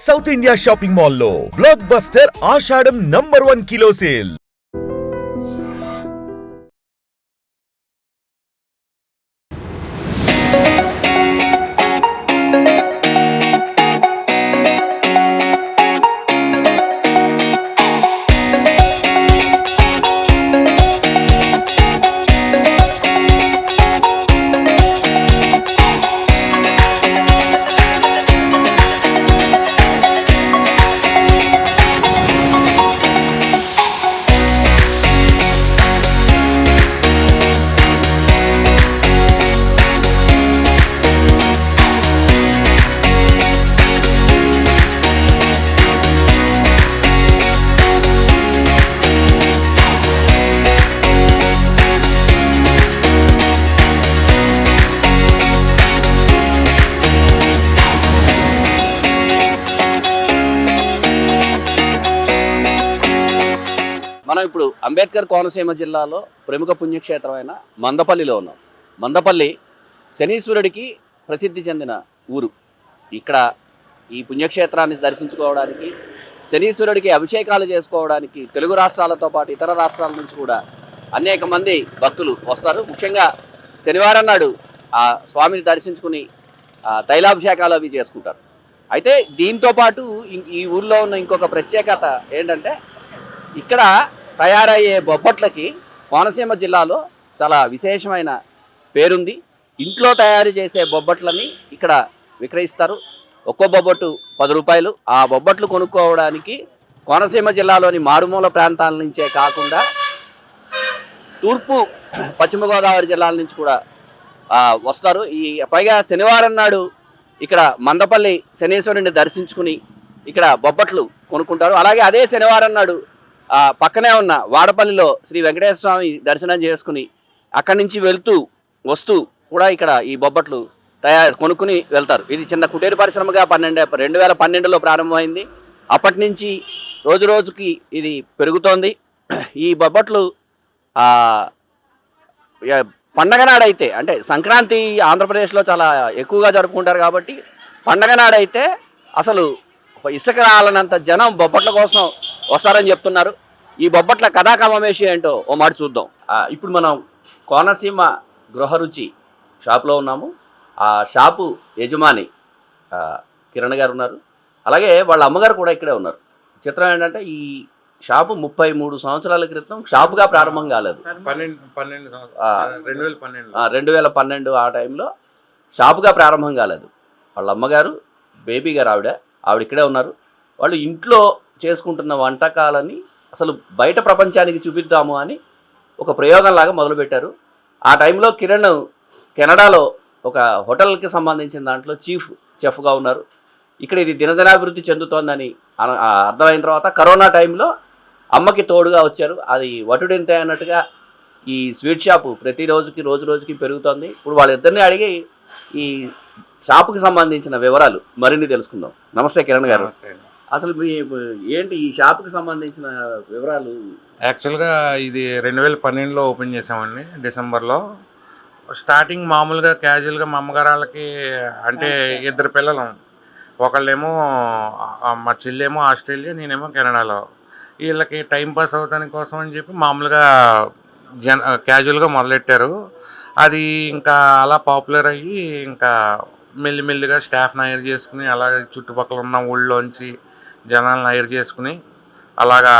South India shopping మాల్లో block buster ఆషాఢం number 1 kilo sale. మనం ఇప్పుడు అంబేద్కర్ కోనసీమ జిల్లాలో ప్రముఖ పుణ్యక్షేత్రమైన మందపల్లిలో ఉన్నాం. మందపల్లి శనీశ్వరుడికి ప్రసిద్ధి చెందిన ఊరు. ఇక్కడ ఈ పుణ్యక్షేత్రాన్ని దర్శించుకోవడానికి, శనీశ్వరుడికి అభిషేకాలు చేసుకోవడానికి తెలుగు రాష్ట్రాలతో పాటు ఇతర రాష్ట్రాల నుంచి కూడా అనేక మంది భక్తులు వస్తారు. ముఖ్యంగా శనివారం నాడు ఆ స్వామిని దర్శించుకుని తైలాభిషేకాలు అవి చేసుకుంటారు. అయితే దీంతో పాటు ఈ ఊర్లో ఉన్న ఇంకొక ప్రత్యేకత ఏంటంటే, ఇక్కడ తయారయ్యే బొబ్బట్లకి కోనసీమ జిల్లాలో చాలా విశేషమైన పేరుంది. ఇంట్లో తయారు చేసే బొబ్బట్లని ఇక్కడ విక్రయిస్తారు. ఒక్కో బొబ్బట్టు 10 రూపాయలు. ఆ బొబ్బట్లు కొనుక్కోవడానికి కోనసీమ జిల్లాలోని మారుమూల ప్రాంతాల నుంచే కాకుండా తూర్పు పశ్చిమ గోదావరి జిల్లాల నుంచి కూడా వస్తారు. పైగా శనివారం నాడు ఇక్కడ మందపల్లి శనీశ్వరుని దర్శించుకుని ఇక్కడ బొబ్బట్లు కొనుక్కుంటారు. అలాగే అదే శనివారం నాడు పక్కనే ఉన్న వాడపల్లిలో శ్రీ వెంకటేశ్వర స్వామి దర్శనం చేసుకుని అక్కడి నుంచి వస్తూ కూడా ఇక్కడ ఈ బొబ్బట్లు కొనుక్కుని వెళ్తారు. ఇది చిన్న కుటీర పరిశ్రమగా 2012లో ప్రారంభమైంది. అప్పటి నుంచి రోజు రోజుకి ఇది పెరుగుతోంది. ఈ బొబ్బట్లు పండగ నాడైతే, అంటే సంక్రాంతి ఆంధ్రప్రదేశ్లో చాలా ఎక్కువగా జరుపుకుంటారు కాబట్టి పండగ నాడైతే అసలు ఇసుక రాలనంత జనం బొబ్బట్ల కోసం వస్తారని చెప్తున్నారు. ఈ బొబ్బట్ల కథాకమేషి ఏంటో ఓ మాట చూద్దాం. ఇప్పుడు మనం కోనసీమ గృహరుచి షాప్లో ఉన్నాము. ఆ షాపు యజమాని కిరణ్ గారు ఉన్నారు. అలాగే వాళ్ళ అమ్మగారు కూడా ఇక్కడే ఉన్నారు. చిత్రం ఏంటంటే, ఈ షాపు 33 సంవత్సరాల క్రితం షాపుగా ప్రారంభం కాలేదు. 2012 ఆ టైంలో షాపుగా ప్రారంభం కాలేదు. వాళ్ళ అమ్మగారు, బేబీ గారు ఆవిడ ఇక్కడే ఉన్నారు. వాళ్ళు ఇంట్లో చేసుకుంటున్న వంటకాలని అసలు బయట ప్రపంచానికి చూపిద్దాము అని ఒక ప్రయోగంలాగా మొదలుపెట్టారు. ఆ టైంలో కిరణ్ కెనడాలో ఒక హోటల్కి సంబంధించిన దాంట్లో చీఫ్ చెఫ్గా ఉన్నారు. ఇక్కడ ఇది దినదినాభివృద్ధి చెందుతోందని అర్థమైన తర్వాత కరోనా టైంలో అమ్మకి తోడుగా వచ్చారు. అది వటుడింతే అన్నట్టుగా ఈ స్వీట్ షాపు రోజు రోజుకి పెరుగుతోంది. ఇప్పుడు వాళ్ళిద్దరిని అడిగి ఈ షాపుకి సంబంధించిన వివరాలు మరిన్ని తెలుసుకుందాం. నమస్తే కిరణ్ గారు. అసలు ఏంటి ఈ షాప్కి సంబంధించిన వివరాలు? యాక్చువల్గా ఇది 2012లో ఓపెన్ చేసామండి, డిసెంబర్లో. స్టార్టింగ్ మామూలుగా క్యాజువల్గా మా అమ్మగారు వాళ్ళకి, అంటే 2 పిల్లలు, ఒకళ్ళేమో మా చెల్లేమో ఆస్ట్రేలియా, నేనేమో కెనడాలో. వీళ్ళకి టైంపాస్ అవుతాని కోసం అని చెప్పి మామూలుగా క్యాజువల్గా మొదలెట్టారు. అది ఇంకా అలా పాపులర్ అయ్యి ఇంకా మెల్లిమెల్లిగా స్టాఫ్ని హైర్ చేసుకుని, అలాగే చుట్టుపక్కల ఉన్న ఊళ్ళోంచి జనాలను హైర్ చేసుకుని అలాగా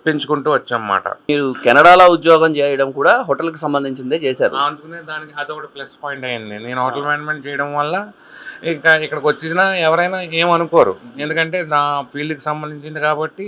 పెంచుకుంటూ వచ్చామన్నమాట. మీరు కెనడాలో ఉద్యోగం చేయడం కూడా హోటల్కి సంబంధించిందే చేశారు. అందుకనే దానికి అదొకటి ప్లస్ పాయింట్ అయింది. నేను హోటల్ మేనేజ్మెంట్ చేయడం వల్ల ఇంకా ఇక్కడికి వచ్చినా ఎవరైనా ఏమనుకోరు, ఎందుకంటే నా ఫీల్డ్కి సంబంధించింది కాబట్టి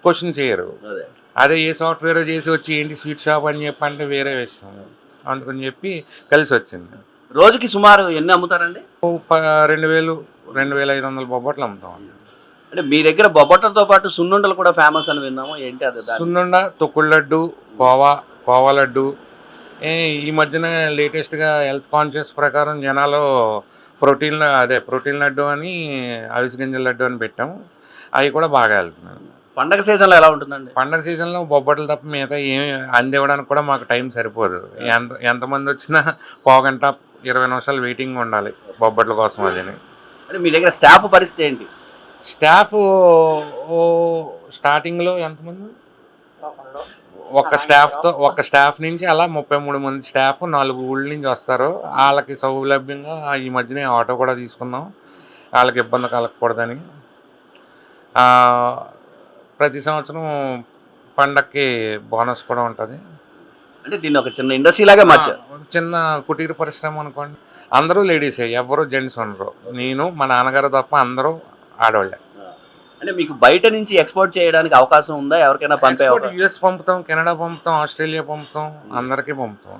క్వశ్చన్ చేయరు. అదే ఏ సాఫ్ట్వేర్ చేసి వచ్చి ఏంటి స్వీట్ షాప్ అని చెప్పి అంటే వేరే విషయం. అందుకని చెప్పి కలిసి వచ్చింది. రోజుకి సుమారు ఎన్ని అమ్ముతారండి? 2000-2500 బొబ్బట్లు అమ్ముతామండి. అంటే మీ దగ్గర బొబ్బట్లతో పాటు సున్నుండలు కూడా ఫేమస్ అని విన్నాము. ఏంటి అది? సున్నుండ, తొక్కుడు లడ్డు, కోవా లడ్డు. ఈ మధ్యన లేటెస్ట్గా హెల్త్ కాన్షియస్ ప్రకారం జనాలు ప్రోటీన్ లడ్డు అని, అవిసె గింజల లడ్డు అని పెట్టాము. అవి కూడా బాగా వెళ్తున్నాయి. పండగ సీజన్లో ఎలా ఉంటుందండి? పండగ సీజన్లో బొబ్బట్లు తప్ప మిగతా ఏమి అందివ్వడానికి కూడా మాకు టైం సరిపోదు. ఎంతమంది వచ్చినా 15 గంట 20 నిమిషాలు వెయిటింగ్ ఉండాలి బొబ్బట్ల కోసం. అదని అంటే మీ దగ్గర స్టాఫ్ పరిస్థితి ఏంటి? స్టాఫ్ స్టార్టింగ్లో ఎంతమంది, ఒక స్టాఫ్ నుంచి అలా 33 మంది స్టాఫ్ 4 ఊళ్ళ నుంచి వస్తారు. వాళ్ళకి సౌలభ్యంగా ఈ మధ్యనే ఆటో కూడా తీసుకున్నాం, వాళ్ళకి ఇబ్బంది కలగకూడదని. ప్రతి సంవత్సరం పండక్కి బోనస్ కూడా ఉంటుంది. అంటే దీన్ని ఒక చిన్న ఇండస్ట్రీ లాగా మార్చారు. చిన్న కుటీర పరిశ్రమ అనుకోండి. అందరూ లేడీసే, ఎవరు జెంట్స్ ఉండరు. నేను మా నాన్నగారు తప్ప అందరూ ఆడవాళ్ళే. అంటే మీకు బయట నుంచి ఎక్స్పోర్ట్ చేయడానికి అవకాశం ఉందా? ఎవరికైనా పంపే యుఎస్ పంపుతాం, కెనడా పంపుతాం, ఆస్ట్రేలియా పంపుతాం, అందరికీ పంపుతాం.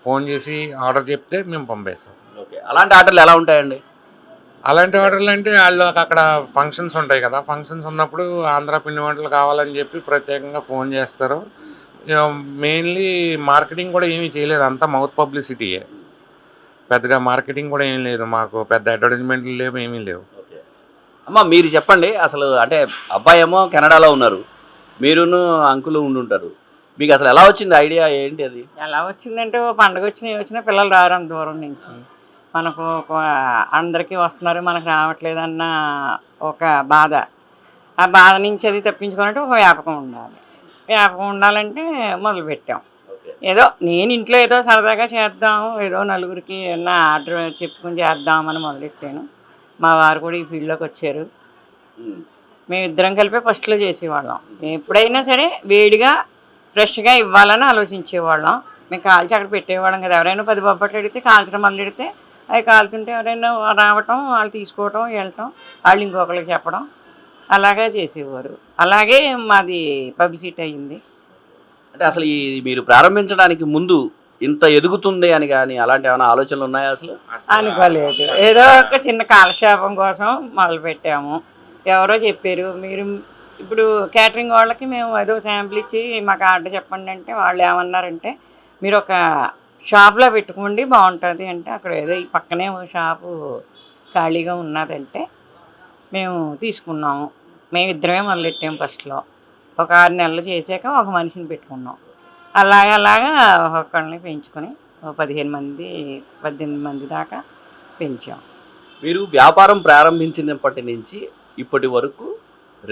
ఫోన్ చేసి ఆర్డర్ చెప్తే మేము పంపేస్తాం. ఓకే, అలాంటి ఆర్డర్లు ఎలా ఉంటాయండి? అలాంటి ఆర్డర్లు అంటే వాళ్ళు అక్కడ ఫంక్షన్స్ ఉంటాయి కదా, ఫంక్షన్స్ ఉన్నప్పుడు ఆంధ్ర పిండి వంటలు కావాలని చెప్పి ప్రత్యేకంగా ఫోన్ చేస్తారు. మెయిన్లీ మార్కెటింగ్ కూడా ఏమీ చేయలేదు, అంతా మౌత్ పబ్లిసిటీయే. పెద్దగా మార్కెటింగ్ కూడా ఏం లేదు, మాకు పెద్ద అడ్వర్టైజ్మెంట్లు లేవు, ఏమీ లేవు. అమ్మ మీరు చెప్పండి, అసలు అంటే అబ్బాయి ఏమో కెనడాలో ఉన్నారు, మీరును అంకులు ఉండుంటారు, మీకు అసలు ఎలా వచ్చింది ఐడియా ఏంటి? అది ఎలా వచ్చిందంటే ఓ పండుగ వచ్చినా పిల్లలు రారు అంత దూరం నుంచి, మనకు అందరికీ వస్తున్నారు మనకు రావట్లేదన్న ఒక బాధ. ఆ బాధ నుంచి అది తప్పించుకోవాలంటే ఒక వ్యాపకం ఉండాలి. వ్యాపకం ఉండాలంటే మొదలుపెట్టాం. ఏదో నేను ఇంట్లో ఏదో సరదాగా చేద్దాం, ఏదో నలుగురికి ఏమన్నా ఆర్డర్ చెప్పుకొని చేద్దామని మొదలెట్టాను. మా వారు కూడా ఈ ఫీల్డ్లోకి వచ్చారు. మేమిద్దరం కలిపి ఫస్ట్లో చేసేవాళ్ళం. ఎప్పుడైనా సరే వేడిగా ఫ్రెష్గా ఇవ్వాలని ఆలోచించేవాళ్ళం. మేము కాల్చి అక్కడ పెట్టేవాళ్ళం కదా. ఎవరైనా 10 బొబ్బట్లు అడిగితే కాల్చడం మొదలెడితే అవి కాలుతుంటే ఎవరైనా రావటం, వాళ్ళు తీసుకోవటం, వెళ్ళటం, వాళ్ళు ఇంకొకరికి చెప్పడం, అలాగే చేసేవారు. అలాగే మాది పబ్లిసిటీ అయ్యింది. అంటే అసలు ఈ మీరు ప్రారంభించడానికి ముందు ఇంత ఎదుగుతుంది అని కానీ అలాంటి ఏమైనా ఆలోచనలు ఉన్నాయా? అసలు అనుకోలేదు. ఏదో ఒక చిన్న కాలక్షేపం కోసం మొదలుపెట్టాము. ఎవరో చెప్పారు, మీరు ఇప్పుడు క్యాటరింగ్ వాళ్ళకి మేము ఏదో శాంపుల్ ఇచ్చి మాకు ఆర్డర్ చెప్పండి అంటే వాళ్ళు ఏమన్నారంటే, మీరు ఒక షాప్లో పెట్టుకోండి బాగుంటుంది అంటే, అక్కడ ఏదో ఈ పక్కనే ఒక షాపు ఖాళీగా ఉన్నదంటే మేము తీసుకున్నాము. మేమిద్దరమే మొదలెట్టాము ఫస్ట్లో. ఒక 6 నెలలు చేశాక ఒక మనిషిని పెట్టుకున్నాం. అలాగా ఒకళ్ళని పెంచుకొని 15 మంది 18 మంది దాకా పెంచాం. మీరు వ్యాపారం ప్రారంభించినప్పటి నుంచి ఇప్పటి వరకు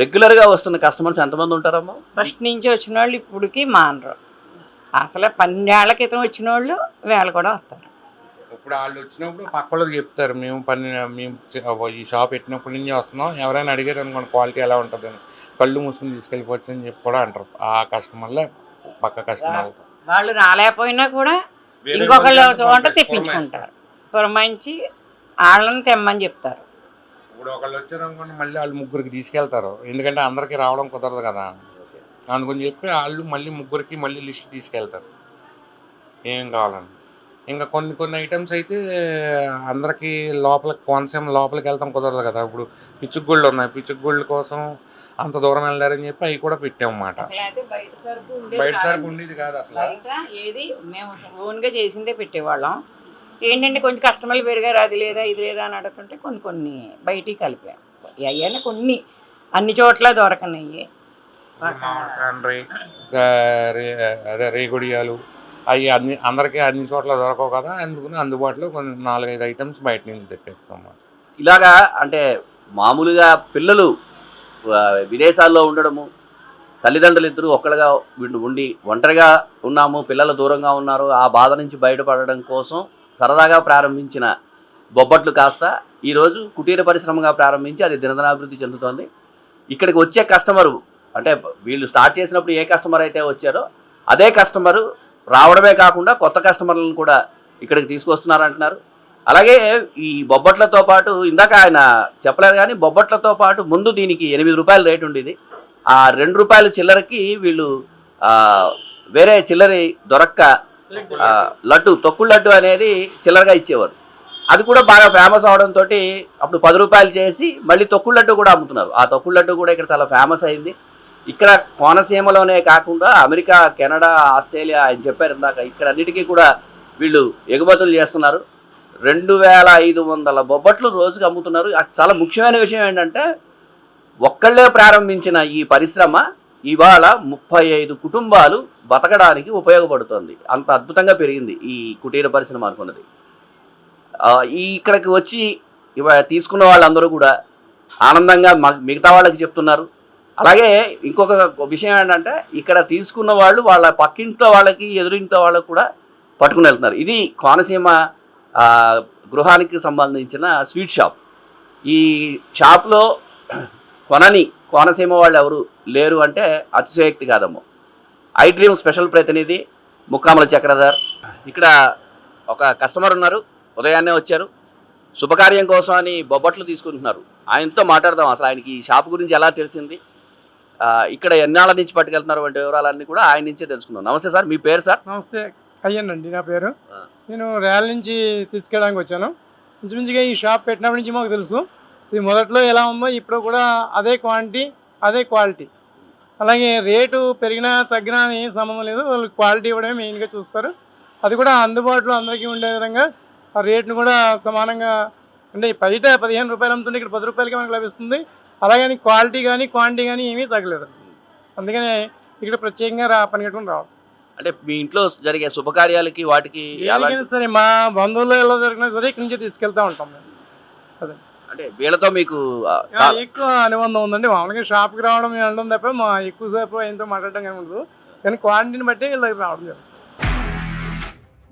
రెగ్యులర్గా వస్తున్న కస్టమర్స్ ఎంతమంది ఉంటారమ్మా? ఫస్ట్ నుంచి వచ్చిన వాళ్ళు ఇప్పటికి మానరు. అసలు 12 ఏళ్ల క్రితం వచ్చిన వాళ్ళు వేళ కూడా వస్తారు. ఇప్పుడు వాళ్ళు వచ్చినప్పుడు పక్క వాళ్ళకి చెప్తారు, మేము ఈ షాప్ పెట్టినప్పటి నుంచి వస్తున్నాం, ఎవరైనా అడిగారు అనుకోండి క్వాలిటీ ఎలా ఉంటుందని, కళ్ళు మూసుకుని తీసుకెళ్ళిపోవచ్చు అని చెప్పి కూడా అంటారు. ఆ కస్టమర్లే పక్క కస్టమర్లు. వాళ్ళు రాలేకపోయినా కూడా ఇంకొకళ్ళు చోట తెప్పించుకుంటారు, పురమాయించి వాళ్ళని తెమ్మని చెప్తారు. ఇప్పుడు ఒకళ్ళు వచ్చారు అనుకోండి, మళ్ళీ వాళ్ళు 3 తీసుకెళ్తారు, ఎందుకంటే అందరికీ రావడం కుదరదు కదా, అందుకని చెప్పి వాళ్ళు మళ్ళీ 3 మళ్ళీ లిస్ట్ తీసుకెళ్తారు ఏం కావాలని. ఇంకా కొన్ని ఐటమ్స్ అయితే అందరికీ కోనసీమ లోపలికి వెళ్తాం కుదరదు కదా. ఇప్పుడు పిచ్చుగుళ్ళు ఉన్నాయి, పిచ్చుగుళ్ళ కోసం అంత దూరం వెళ్ళారని చెప్పి అవి కూడా పెట్టామన్నమాట. బయట సరుకు ఉండేది కాదు అసలు. ఏది మేము ఓన్గా చేసిందే పెట్టేవాళ్ళం. ఏంటంటే కొంచెం కస్టమర్లు పెరిగారు, అది లేదా ఇది లేదా అని అడుగుతుంటే కొన్ని బయటికి కలిపాం. అయ్యానే కొన్ని అన్ని చోట్ల దొరకనయ్యి. అదే రేగుడియాలు అవి అందరికీ అన్ని చోట్ల దొరకవు కదా, అందుకని అందుబాటులో కొన్ని 4-5 ఐటమ్స్ బయట నుంచి తెప్పిస్తాం. ఇలాగా అంటే మామూలుగా పిల్లలు విదేశాల్లో ఉండడము, తల్లిదండ్రులు ఇద్దరు ఒక్కడుగా ఉండి ఒంటరిగా ఉన్నాము, పిల్లలు దూరంగా ఉన్నారు, ఆ బాధ నుంచి బయటపడడం కోసం సరదాగా ప్రారంభించిన బొబ్బట్లు కాస్త ఈరోజు కుటీర పరిశ్రమగా ప్రారంభించి అది దినదినాభివృద్ధి చెందుతోంది. ఇక్కడికి వచ్చే కస్టమరు అంటే వీళ్ళు స్టార్ట్ చేసినప్పుడు ఏ కస్టమర్ అయితే వచ్చారో అదే కస్టమరు రావడమే కాకుండా కొత్త కస్టమర్లను కూడా ఇక్కడికి తీసుకొస్తున్నారంటున్నారు. అలాగే ఈ బొబ్బట్లతో పాటు ఇందాక ఆయన చెప్పలేదు కానీ బొబ్బట్లతో పాటు ముందు దీనికి 8 రూపాయల రేటు ఉండేది. ఆ 2 రూపాయల చిల్లరకి వీళ్ళు వేరే చిల్లరి దొరక్క లడ్డు, తొక్కుడు లడ్డు అనేది చిల్లరగా ఇచ్చేవారు. అది కూడా బాగా ఫేమస్ అవడంతో అప్పుడు 10 రూపాయలు చేసి మళ్ళీ తొక్కుడు లడ్డు కూడా అమ్ముతున్నారు. ఆ తొక్కుడు లడ్డు కూడా ఇక్కడ చాలా ఫేమస్ అయింది. ఇక్కడ కోనసీమలోనే కాకుండా అమెరికా, కెనడా, ఆస్ట్రేలియా ఆయన చెప్పారు ఇందాక, ఇక్కడ అన్నిటికీ కూడా వీళ్ళు ఎగుమతులు చేస్తున్నారు. 2500 బొబ్బట్లు రోజుకి అమ్ముతున్నారు. చాలా ముఖ్యమైన విషయం ఏంటంటే ఒక్కళ్ళే ప్రారంభించిన ఈ పరిశ్రమ ఇవాళ 35 కుటుంబాలు బతకడానికి ఉపయోగపడుతుంది. అంత అద్భుతంగా పెరిగింది ఈ కుటీర పరిశ్రమ అనుకున్నది. ఇక్కడికి వచ్చి తీసుకున్న వాళ్ళందరూ కూడా ఆనందంగా మిగతా వాళ్ళకి చెప్తున్నారు. అలాగే ఇంకొక విషయం ఏంటంటే ఇక్కడ తీసుకున్న వాళ్ళు వాళ్ళ పక్కింట్లో వాళ్ళకి ఎదురింట్లో వాళ్ళకి కూడా పట్టుకుని వెళ్తున్నారు. ఇది కోనసీమ గృహానికి సంబంధించిన స్వీట్ షాప్. ఈ షాప్లో కొనని కోనసీమ వాళ్ళు ఎవరు లేరు అంటే అతిశయోక్తి కాదమ్మో. ఐ డ్రీమ్ స్పెషల్ ప్రతినిధి ముక్కామల చక్రధర్. ఇక్కడ ఒక కస్టమర్ ఉన్నారు, ఉదయాన్నే వచ్చారు, శుభకార్యం కోసం అని బొబ్బట్లు తీసుకుంటున్నారు. ఆయనతో మాట్లాడదాం. అసలు ఆయనకి ఈ షాప్ గురించి ఎలా తెలిసింది, ఇక్కడ ఎన్నాళ్ళ నుంచి పట్టుకెళ్తున్నారు వంటి వివరాలన్నీ కూడా ఆయన నుంచే తెలుసుకుందాం. నమస్తే సార్, మీ పేరు సార్? నమస్తే, అయ్యానండి నా పేరు. నేను ర్యాలీ నుంచి తీసుకెళ్ళడానికి వచ్చాను. ఇంచుమించుగా ఈ షాప్ పెట్టినప్పటి నుంచి మాకు తెలుసు ఇది మొదట్లో ఎలా ఉందో ఇప్పుడు కూడా అదే క్వాంటిటీ అదే క్వాలిటీ. అలాగే రేటు పెరిగినా తగ్గినా అని ఏం సంబంధం లేదు, వాళ్ళు క్వాలిటీ ఇవ్వడమే మెయిన్గా చూస్తారు. అది కూడా అందుబాటులో అందరికీ ఉండే విధంగా ఆ రేట్ను కూడా సమానంగా, అంటే బయట 15 రూపాయలు అమ్ముతుంటే ఇక్కడ 10 రూపాయలకి మనకు లభిస్తుంది. అలాగని క్వాలిటీ కానీ క్వాంటిటీ కానీ ఏమీ తగ్గలేదు. అందుకనే ఇక్కడ ప్రత్యేకంగా పని కట్టుకుని రావడం. అంటే మీ ఇంట్లో జరిగే శుభకార్యాలకి వాటికి సరే మా బంధువులు ఎలా జరిగినా సరే ఇక్కడి నుంచి తీసుకెళ్తూ ఉంటాం మేము. అదే అంటే వీళ్ళతో మీకు ఎక్కువ అనుబంధం ఉందండి. మామూలుగా షాప్కి రావడం అనడం తప్ప మా ఎక్కువసేపు ఆయనతో మాట్లాడడం కానీ ఉండదు. కానీ క్వాంటిటీని బట్టి వీళ్ళ దగ్గర రావడం జరుగుతుంది.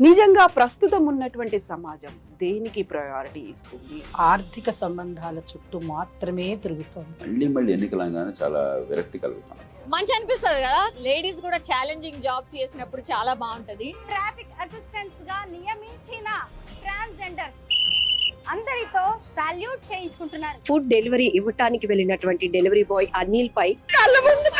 నిజంగా ప్రస్తుతం ఉన్నటువంటి సమాజం దేనికి ప్రయారిటీ ఇస్తుంది? ఆర్థిక సంబంధాల చుట్టూ మాత్రమే తిరుగుతుంది. మళ్ళీ ఎన్నికలంగానే చాలా విరక్తి కలుగుతాం. మంచి అనిపిస్తుంది కదా, లేడీస్ కూడా ఛాలెంజింగ్ జాబ్స్ చేసినప్పుడు చాలా బాగుంటది. ట్రాఫిక్ అసిస్టెంట్స్ గా నియమించిన ట్రాన్స్జెండర్స్ అందరితో సాల్యూట్ చేయించుకుంటున్నారు. ఫుడ్ డెలివరీ ఇవ్వటానికి వెళ్ళినటువంటి డెలివరీ బాయ్ అనిల్ పై కళ్ళ ముందు